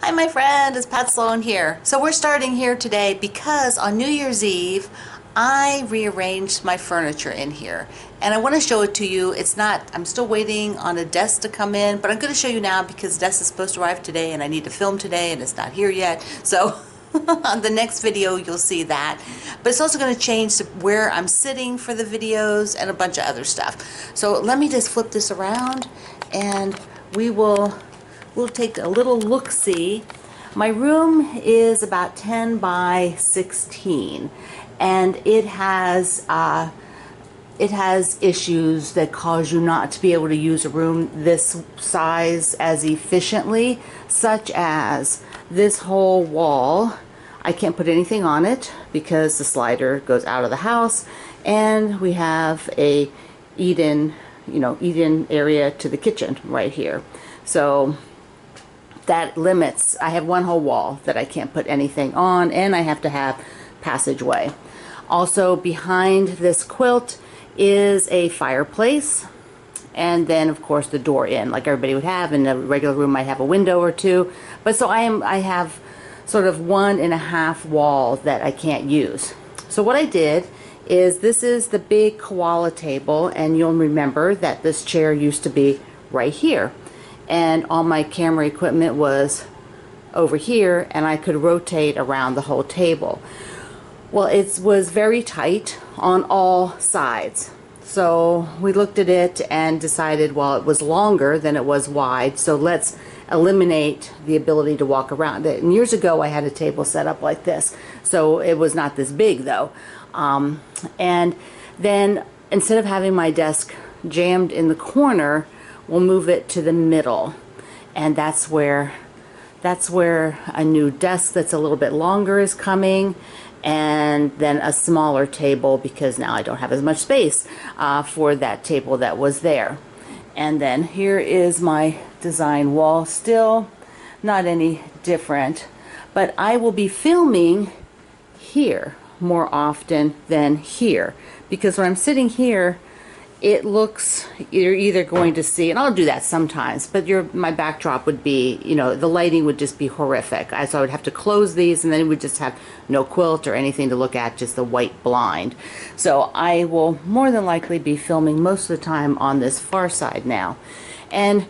Hi my friend, it's Pat Sloan here. So we're starting here today because on New Year's Eve I rearranged my furniture in here and I want to show it to you. I'm still waiting on a desk to come in, but I'm going to show you now because the desk is supposed to arrive today and I need to film today and it's not here yet. So on the next video you'll see that, but it's also going to change to where I'm sitting for the videos and a bunch of other stuff. So let me just flip this around and we'll take a little look-see. My room is about 10 by 16 and it has issues that cause you not to be able to use a room this size as efficiently, such as this whole wall. I can't put anything on it because the slider goes out of the house, and we have a eat-in area to the kitchen right here. So that limits, I have one whole wall that I can't put anything on, and I have to have passageway. Also behind this quilt is a fireplace, and then of course the door in, like everybody would have in a regular room. Might have a window or two, but so I have sort of 1.5 wall that I can't use. So what I did is, this is the big koala table, and you'll remember that this chair used to be right here, and all my camera equipment was over here, and I could rotate around the whole table. Well, it was very tight on all sides. So we looked at it and decided, well, it was longer than it was wide, so let's eliminate the ability to walk around it. And years ago I had a table set up like this, so it was not this big though. And then instead of having my desk jammed in the corner, we'll move it to the middle, and that's where a new desk that's a little bit longer is coming, and then a smaller table, because now I don't have as much space for that table that was there. And then here is my design wall, still not any different, but I will be filming here more often than here, because when I'm sitting here, it looks, you're either going to see, and I'll do that sometimes, but my backdrop would be, the lighting would just be horrific. So I would have to close these, and then it would just have no quilt or anything to look at, just the white blind. So I will more than likely be filming most of the time on this far side now. And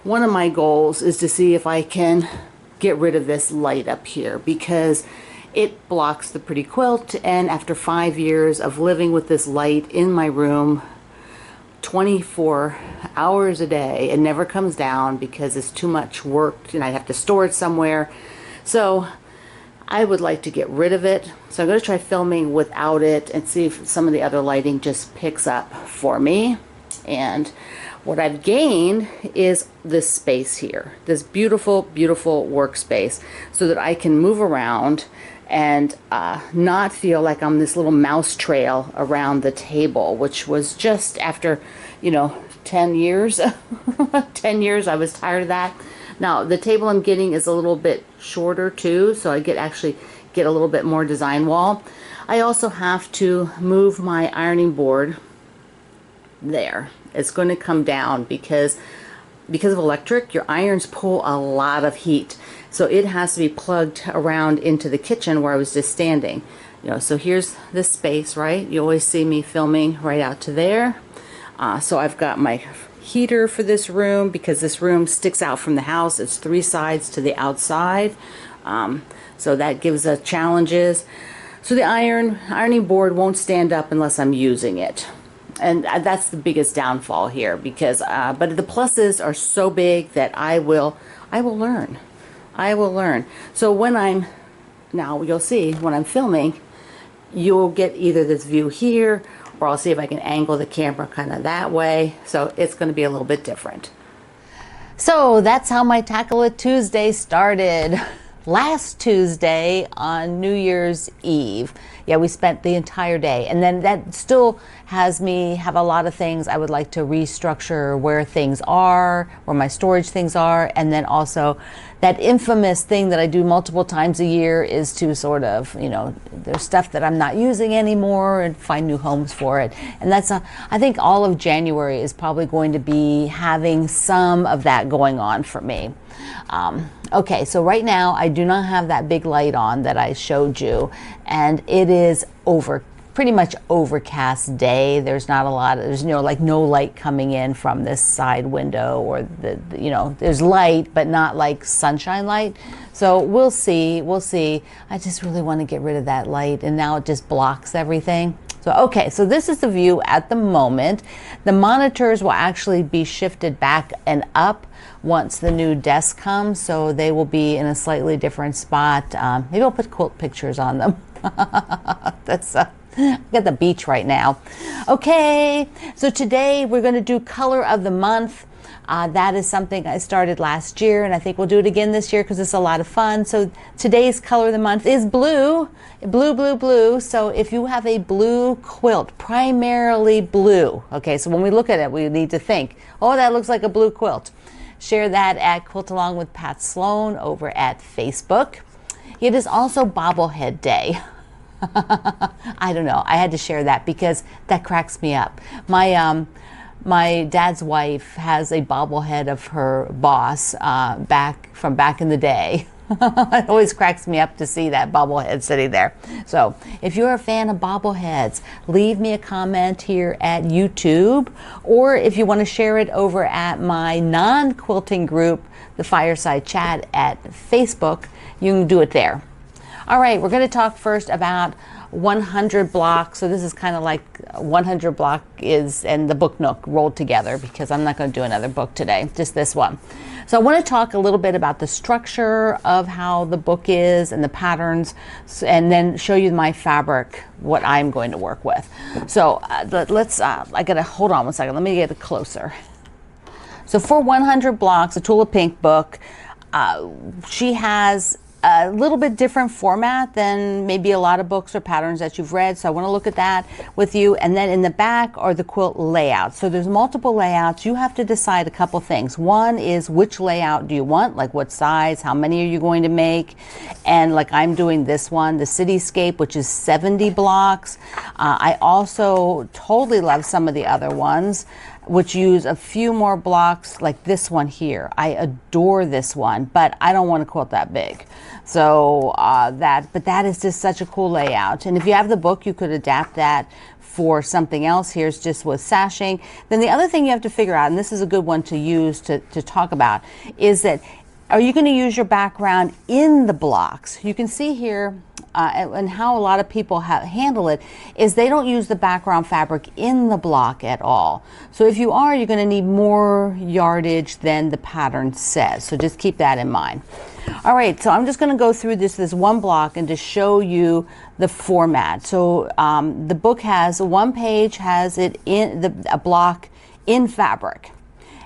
one of my goals is to see if I can get rid of this light up here, because it blocks the pretty quilt. And after 5 years of living with this light in my room 24 hours a day, it never comes down because it's too much work and I have to store it somewhere. So I would like to get rid of it. So I'm going to try filming without it and see if some of the other lighting just picks up for me. And what I've gained is this space here, this beautiful, beautiful workspace, so that I can move around and not feel like I'm this little mouse trail around the table, which was just after 10 years 10 years I was tired of that. Now the table I'm getting is a little bit shorter too, so I actually get a little bit more design wall. I also have to move my ironing board there. It's going to come down because of electric, your irons pull a lot of heat. So it has to be plugged around into the kitchen where I was just standing. So here's this space, right? You always see me filming right out to there. So I've got my heater for this room, because this room sticks out from the house. It's 3 sides to the outside. So that gives us challenges. So the ironing board won't stand up unless I'm using it. And that's the biggest downfall here, because but the pluses are so big that I will learn. I will learn. So now you'll see when I'm filming, you'll get either this view here, or I'll see if I can angle the camera kind of that way. So it's going to be a little bit different. So that's how my Tackle It Tuesday started. Last Tuesday on New Year's Eve. yeah, we spent the entire day. And then that still has me have a lot of things I would like to restructure where things are, where my storage things are. And then also that infamous thing that I do multiple times a year is to sort of, you know, there's stuff that I'm not using anymore and find new homes for it. And that's, I think all of January is probably going to be having some of that going on for me. Okay, so right now I do not have that big light on that I showed you, and it is pretty much overcast day. There's not a lot, there's like no light coming in from this side window, or there's light, but not like sunshine light. So we'll see. I just really want to get rid of that light, and now it just blocks everything. So, okay, so this is the view at the moment. The monitors will actually be shifted back and up once the new desk comes, so they will be in a slightly different spot. Maybe I'll put quilt pictures on them. That's I got the beach right now. Okay, so today we're going to do color of the month. That is something I started last year, and I think we'll do it again this year because it's a lot of fun. So today's color of the month is blue. Blue. So if you have a blue quilt, primarily blue, okay, so when we look at it, we need to think, oh, that looks like a blue quilt. Share that at Quilt Along with Pat Sloan over at Facebook. It is also Bobblehead Day. I don't know. I had to share that because that cracks me up. My dad's wife has a bobblehead of her boss back in the day. It always cracks me up to see that bobblehead sitting there. So if you're a fan of bobbleheads, leave me a comment here at YouTube, or if you want to share it over at my non-quilting group, the Fireside Chat at Facebook, you can do it there. All right, we're going to talk first about 100 blocks. So this is kind of like 100 block and the Book Nook rolled together, because I'm not going to do another book today, just this one. So I want to talk a little bit about the structure of how the book is and the patterns, and then show you my fabric, what I'm going to work with. So let's, I got to hold on one second. Let me get it closer. So for 100 blocks, a Tula Pink book, she has a little bit different format than maybe a lot of books or patterns that you've read. So I want to look at that with you. And then in the back are the quilt layouts. So there's multiple layouts. You have to decide a couple things. One is, which layout do you want? Like what size? How many are you going to make? And like I'm doing this one, the Cityscape, which is 70 blocks. I also totally love some of the other ones, which use a few more blocks, like this one here. I adore this one, but I don't want to quilt that big. So but that is just such a cool layout. And if you have the book, you could adapt that for something else. Here's just with sashing. Then the other thing you have to figure out, and this is a good one to use to talk about, is that, are you going to use your background in the blocks? You can see here, and how a lot of people handle it is they don't use the background fabric in the block at all. So if you are, you're going to need more yardage than the pattern says. So just keep that in mind. All right, so I'm just going to go through this one block and to show you the format. So the book has one page, has it in a block in fabric,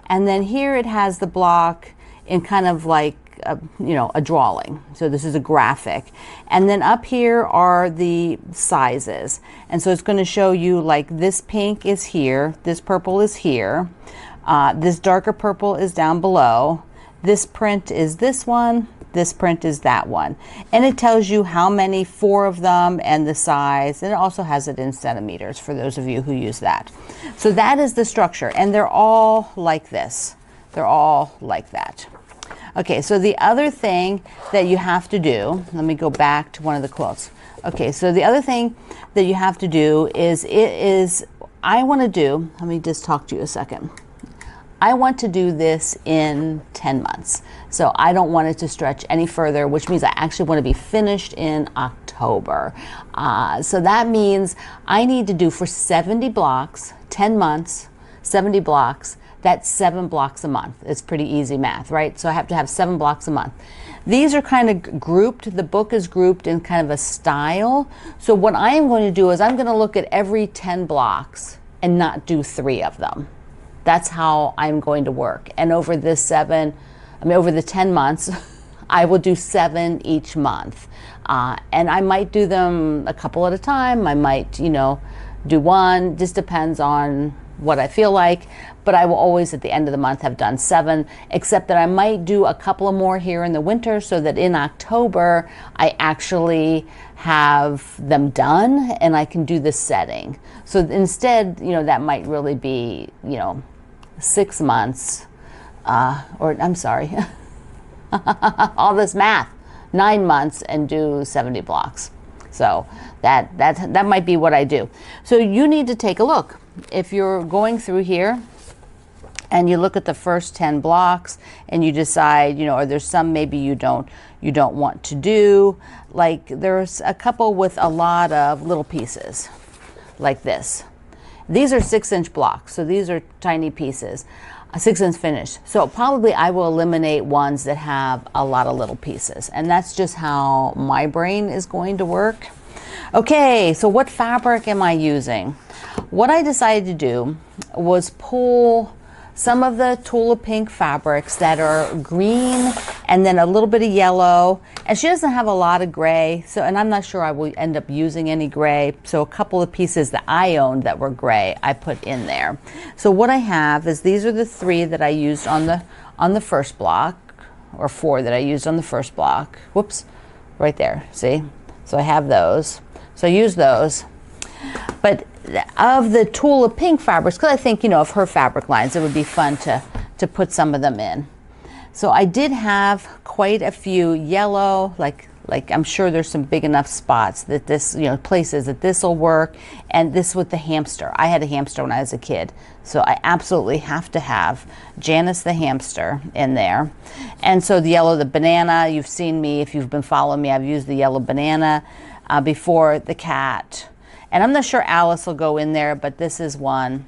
and then here it has the block in kind of like a drawing. So this is a graphic, and then up here are the sizes. And so it's going to show you, like, this pink is here, this purple is here, this darker purple is down below, this print is this one, this print is that one, and it tells you how many, 4 of them, and the size, and it also has it in centimeters for those of you who use that. So that is the structure, and they're all like this. They're all like that. Okay, so the other thing that you have to do, let me go back to one of the quilts. Okay, so the other thing that you have to do is, let me just talk to you a second. I want to do this in 10 months. So I don't want it to stretch any further, which means I actually want to be finished in October. So that means I need to do, for 70 blocks, 10 months, 70 blocks, that's 7 blocks a month. It's pretty easy math, right? So I have to have 7 blocks a month. These are kind of grouped. The book is grouped in kind of a style. So what I am going to do is I'm going to look at every 10 blocks and not do 3 of them. That's how I'm going to work. And over the 10 months, I will do 7 each month. And I might do them a couple at a time. I might, do one, just depends on what I feel like, but I will always at the end of the month have done 7, except that I might do a couple of more here in the winter so that in October I actually have them done and I can do the setting. So instead, that might really be, 6 months, or I'm sorry, all this math, 9 months and do 70 blocks. So that might be what I do. So you need to take a look. If you're going through here and you look at the first 10 blocks and you decide, or there's some maybe you don't want to do, like there's a couple with a lot of little pieces like this. These are 6-inch blocks, so these are tiny pieces, 6-inch finish. So probably I will eliminate ones that have a lot of little pieces, and that's just how my brain is going to work. Okay, so what fabric am I using? What I decided to do was pull some of the Tulip Pink fabrics that are green and then a little bit of yellow, and she doesn't have a lot of gray, so, and I'm not sure I will end up using any gray, so a couple of pieces that I owned that were gray I put in there. So what I have is these are the 3 that I used on the first block, or 4 that I used on the first block. Whoops, right there, see? So I have those, so I use those. But of the Tulip Pink fabrics, because I think, of her fabric lines, it would be fun to put some of them in. So I did have quite a few yellow, like I'm sure there's some big enough spots that this, places that this will work. And this with the hamster. I had a hamster when I was a kid, so I absolutely have to have Janice the hamster in there. And so the yellow, the banana, you've seen me, if you've been following me, I've used the yellow banana before, the cat. And I'm not sure Alice will go in there, but this is one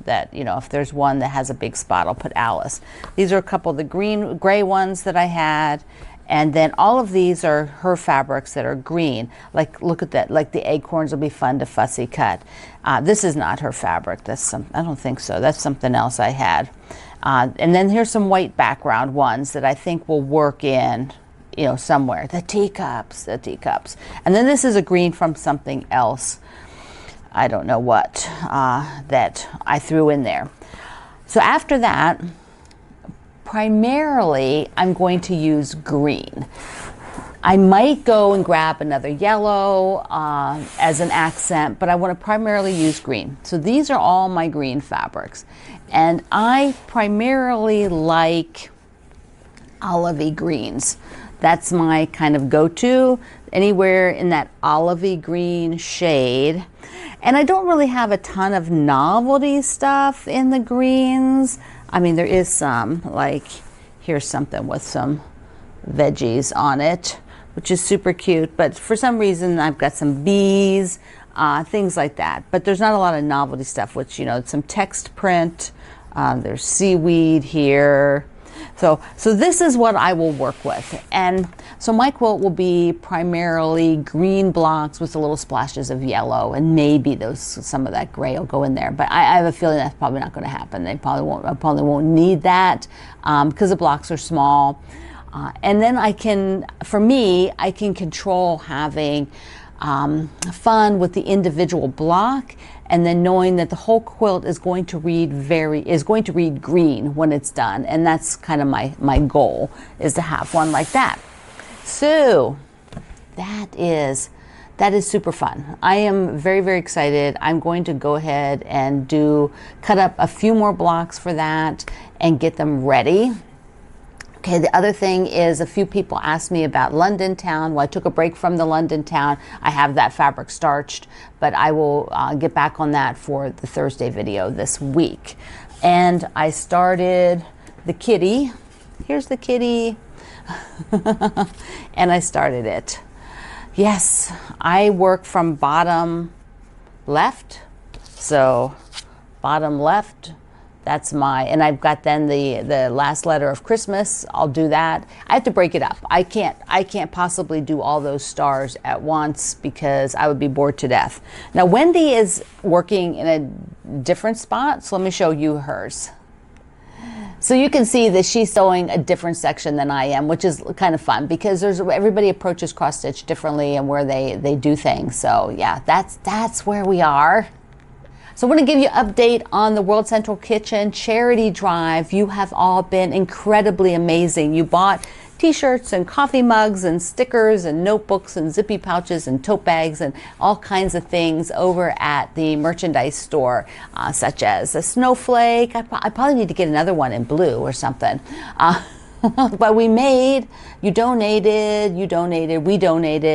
that, if there's one that has a big spot, I'll put Alice. These are a couple of the gray ones that I had. And then all of these are her fabrics that are green. Like, look at that, like the acorns will be fun to fussy cut. This is not her fabric. I don't think so. That's something else I had. And then here's some white background ones that I think will work in, somewhere. The teacups. And then this is a green from something else. I don't know what, that I threw in there. So after that, primarily I'm going to use green. I might go and grab another yellow as an accent, but I want to primarily use green. So these are all my green fabrics. And I primarily like olivey greens. That's my kind of go-to, anywhere in that olivey green shade. And I don't really have a ton of novelty stuff in the greens. I mean, there is some, like here's something with some veggies on it, which is super cute. But for some reason, I've got some bees, things like that. But there's not a lot of novelty stuff, which, some text print. There's seaweed here. So this is what I will work with. And so my quilt will be primarily green blocks with the little splashes of yellow, and maybe some of that gray will go in there. But I have a feeling that's probably not going to happen. I probably won't need that because the blocks are small. And then I can control having fun with the individual block, and then knowing that the whole quilt is going to read green when it's done. And that's kind of my goal, is to have one like that. So that is super fun. I am very, very excited. I'm going to go ahead and cut up a few more blocks for that and get them ready. Okay, the other thing is, a few people asked me about London Town. Well, I took a break from the London Town. I have that fabric starched, but I will get back on that for the Thursday video this week. And I started the kitty. Here's the kitty. And I started it. Yes, I work from bottom left. So bottom left. That's and I've got then the last letter of Christmas. I'll do that. I have to break it up. I can't possibly do all those stars at once because I would be bored to death. Now Wendy is working in a different spot, so let me show you hers. So you can see that she's sewing a different section than I am, which is kind of fun because everybody approaches cross stitch differently and where they do things. So yeah, that's where we are. So I want to give you an update on the World Central Kitchen charity drive. You have all been incredibly amazing. You bought t-shirts and coffee mugs and stickers and notebooks and zippy pouches and tote bags and all kinds of things over at the merchandise store, such as a snowflake. I probably need to get another one in blue or something. But we donated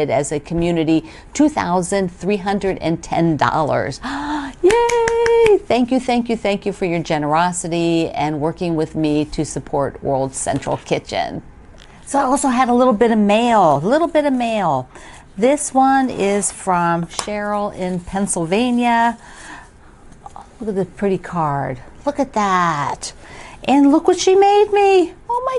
as a community $2,310. Yay! Thank you for your generosity and working with me to support World Central Kitchen. So I also had a little bit of mail. This one is from Cheryl in Pennsylvania. Look at this pretty card. Look at that. And look what she made me. Oh my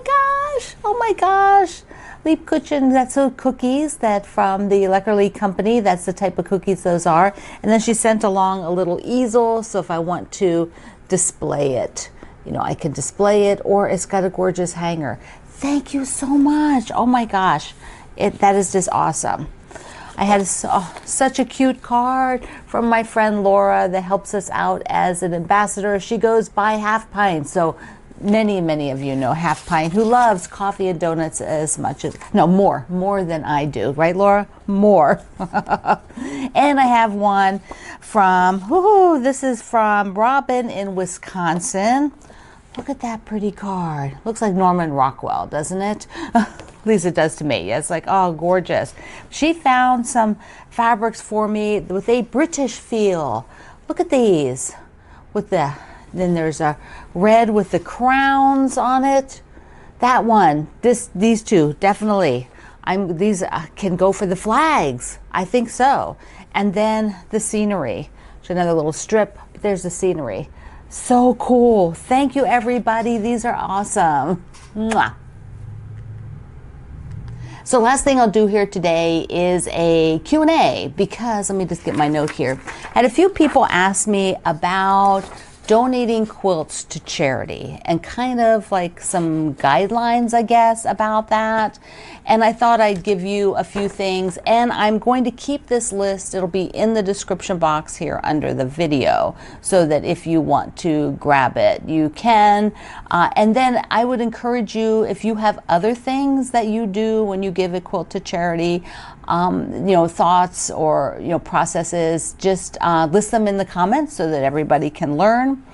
gosh. Liebkuchen, that's those cookies that from the Leckerli company. That's the type of cookies those are. And then she sent along a little easel. So if I want to display it, I can display it, or it's got a gorgeous hanger. Thank you so much. Oh my gosh. That is just awesome. I had such a cute card from my friend Laura that helps us out as an ambassador. She goes by Half Pint. So many of you know Half Pint, who loves coffee and donuts as much as, more than I do. Right, Laura? More. And I have one from, this is from Robin in Wisconsin. Look at that pretty card. Looks like Norman Rockwell, doesn't it? At least it does to me. It's like, oh, gorgeous. She found some fabrics for me with a British feel. Look at these. Then there's a red with the crowns on it. That one. These two, definitely. These can go for the flags. I think so. And then the scenery. There's another little strip. There's the scenery. So cool. Thank you, everybody. These are awesome. Mwah. So last thing I'll do here today is a Q&A, because let me just get my note here. I had a few people ask me about donating quilts to charity and kind of like some guidelines, I guess, about that. And I thought I'd give you a few things, and I'm going to keep this list. It'll be in the description box here under the video, so that if you want to grab it, you can. And then I would encourage you, if you have other things that you do when you give a quilt to charity, thoughts or, processes, just list them in the comments so that everybody can learn.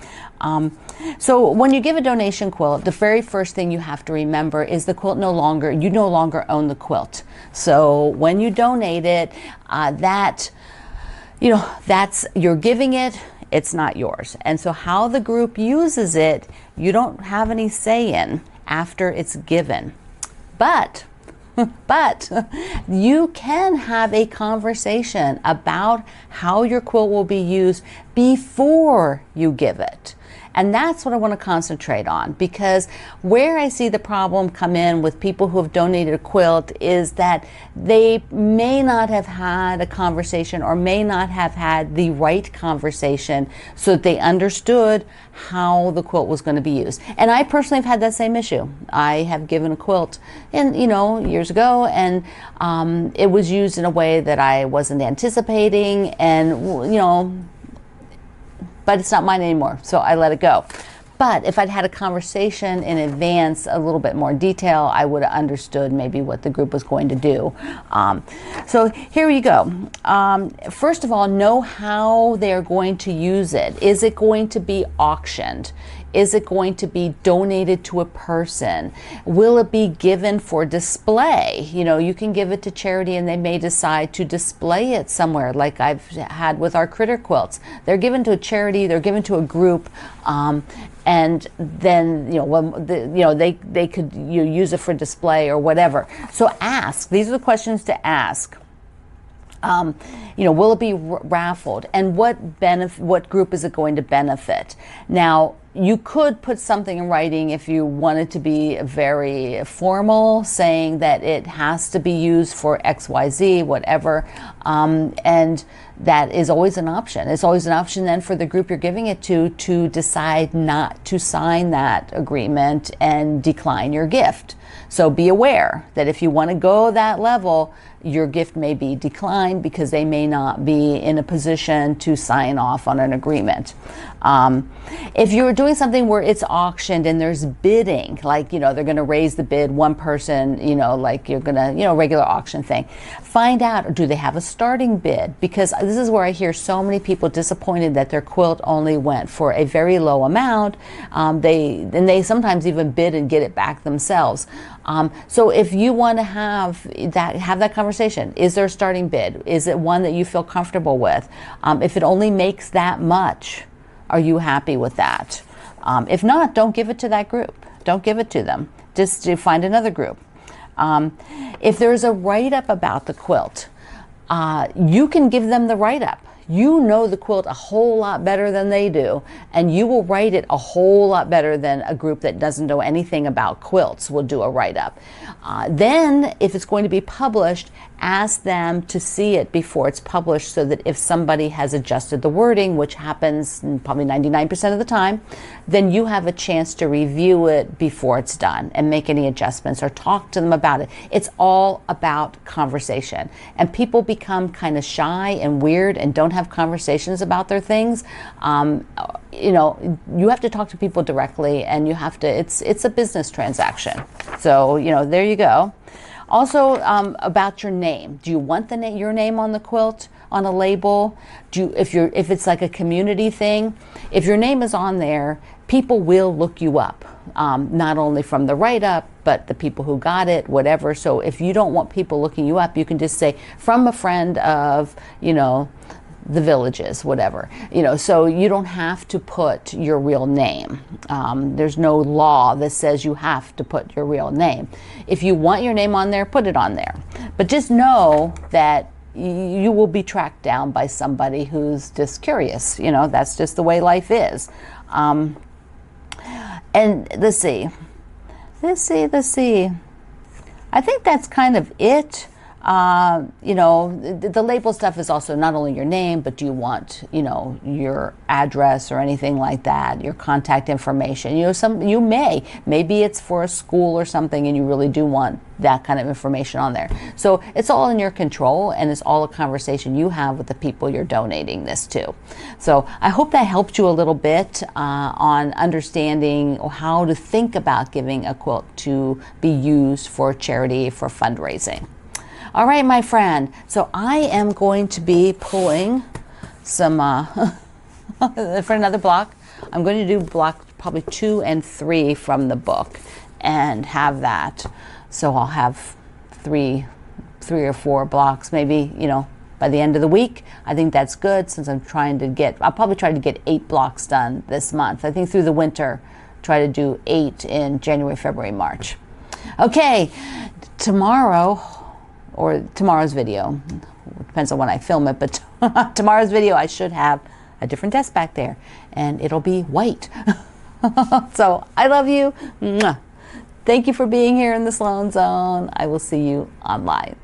So when you give a donation quilt, the very first thing you have to remember is the quilt you no longer own the quilt. So when you donate it, you're giving it, it's not yours. And so how the group uses it, you don't have any say in after it's given. But you can have a conversation about how your quilt will be used before you give it. And that's what I want to concentrate on, because where I see the problem come in with people who have donated a quilt is that they may not have had a conversation, or may not have had the right conversation so that they understood how the quilt was going to be used. And I personally have had that same issue. I have given a quilt years ago, and it was used in a way that I wasn't anticipating, and but it's not mine anymore, so I let it go. But if I'd had a conversation in advance, a little bit more detail, I would have understood maybe what the group was going to do. So here you go. First of all, know how they're going to use it. Is it going to be auctioned? Is it going to be donated to a person? Will it be given for display? You can give it to charity and they may decide to display it somewhere, like I've had with our critter quilts. They're given to a charity, they're given to a group, and then they could use it for display or whatever. So ask. These are the questions to ask. Will it be raffled, and what group is it going to benefit? Now, You could put something in writing if you wanted to be very formal, saying that it has to be used for XYZ, whatever. And that is always an option. It's always an option then for the group you're giving it to decide not to sign that agreement and decline your gift. So be aware that if you want to go that level, your gift may be declined because they may not be in a position to sign off on an agreement. If you're doing something where it's auctioned and there's bidding, like, they're going to raise the bid, one person, like you're going to, regular auction thing, find out, do they have a starting bid? Because this is where I hear so many people disappointed that their quilt only went for a very low amount. They sometimes even bid and get it back themselves. So if you want to have that conversation, is there a starting bid? Is it one that you feel comfortable with? If it only makes that much, are you happy with that? If not, don't give it to that group. Don't give it to them. Just to find another group. If there's a write-up about the quilt, you can give them the write-up. You know the quilt a whole lot better than they do, and you will write it a whole lot better than a group that doesn't know anything about quilts will do a write-up. Then, if it's going to be published, ask them to see it before it's published so that if somebody has adjusted the wording, which happens probably 99% of the time, then you have a chance to review it before it's done and make any adjustments or talk to them about it. It's all about conversation. And people become kind of shy and weird and don't have conversations about their things. You have to talk to people directly, and you have to, it's a business transaction. So, there you go. Also, about your name. Do you want your name on the quilt, on a label? If it's like a community thing, if your name is on there, people will look you up. Not only from the write-up, but the people who got it, whatever. So if you don't want people looking you up, you can just say, from a friend of, the Villages, whatever, so you don't have to put your real name. There's no law that says you have to put your real name. If you want your name on there, put it on there. But just know that you will be tracked down by somebody who's just curious. That's just the way life is. And let's see. I think that's kind of it. The label stuff is also not only your name, but do you want, your address or anything like that, your contact information. Maybe it's for a school or something and you really do want that kind of information on there. So it's all in your control, and it's all a conversation you have with the people you're donating this to. So I hope that helped you a little bit on understanding how to think about giving a quilt to be used for charity, for fundraising. All right, my friend, so I am going to be pulling some, for another block, I'm going to do block probably 2 and 3 from the book and have that. So I'll have three or 4 blocks, maybe, by the end of the week. I think that's good, since I'll probably try to get 8 blocks done this month. I think through the winter, try to do 8 in January, February, March. Okay, tomorrow's video, depends on when I film it, but tomorrow's video I should have a different desk back there, and it'll be white. So I love you. Mwah. Thank you for being here in the Sloan Zone. I will see you online.